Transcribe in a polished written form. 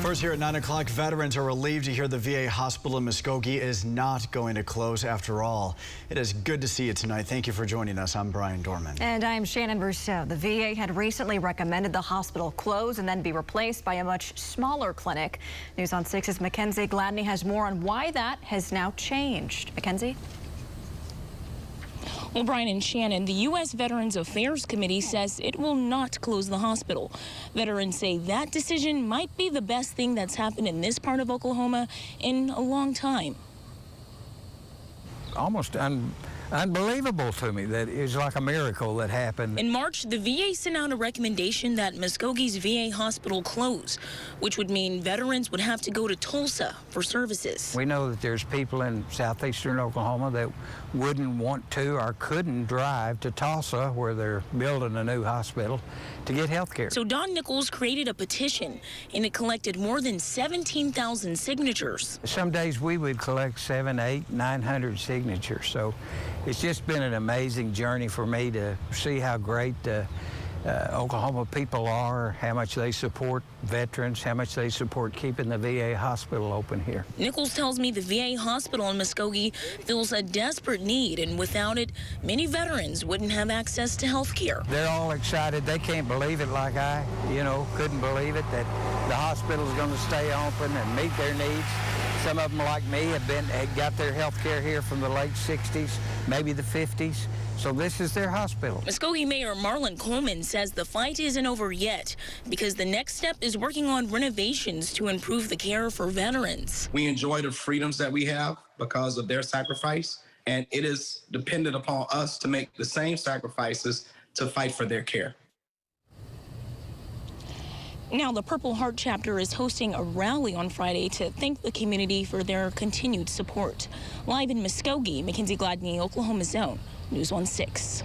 First here at 9 o'clock, veterans are relieved to hear the VA hospital in Muskogee is not going to close after all. It is good to see you tonight. Thank you for joining us. I'm Brian Dorman. And I'm Shannon Rousseau. The VA had recently recommended the hospital close and then be replaced by a much smaller clinic. News on 6's Mackenzie Gladney has more on why that has now changed. Mackenzie? Well, Brian and Shannon, the U.S. Veterans Affairs Committee says it will not close the hospital. Veterans say that decision might be the best thing that's happened in this part of Oklahoma in a long time. Almost unbelievable to me that it was like a miracle that happened. In March, the VA sent out a recommendation that Muskogee's VA hospital close, which would mean veterans would have to go to Tulsa for services. We know that there's people in southeastern Oklahoma that wouldn't want to or couldn't drive to Tulsa, where they're building a new hospital, to get health care. So Don Nichols created a petition, and it collected more than 17,000 signatures. Some days we would collect 700, 800, 900 signatures. So it's just been an amazing journey for me to see how great Oklahoma people are, how much they support veterans, how much they support keeping the VA hospital open here. Nichols tells me the VA hospital in Muskogee feels a desperate need, and without it, many veterans wouldn't have access to health care. They're all excited. They can't believe it like I, couldn't believe it, that the hospital's going to stay open and meet their needs. Some of them, like me, had got their health care here from the late 60s, maybe the 50s. So this is their hospital. Muskogee Mayor Marlon Coleman says the fight isn't over yet because the next step is working on renovations to improve the care for veterans. We enjoy the freedoms that we have because of their sacrifice, and it is dependent upon us to make the same sacrifices to fight for their care. Now, the Purple Heart chapter is hosting a rally on Friday to thank the community for their continued support. Live in Muskogee, Mackenzie Gladney, Oklahoma's Own, News on 6.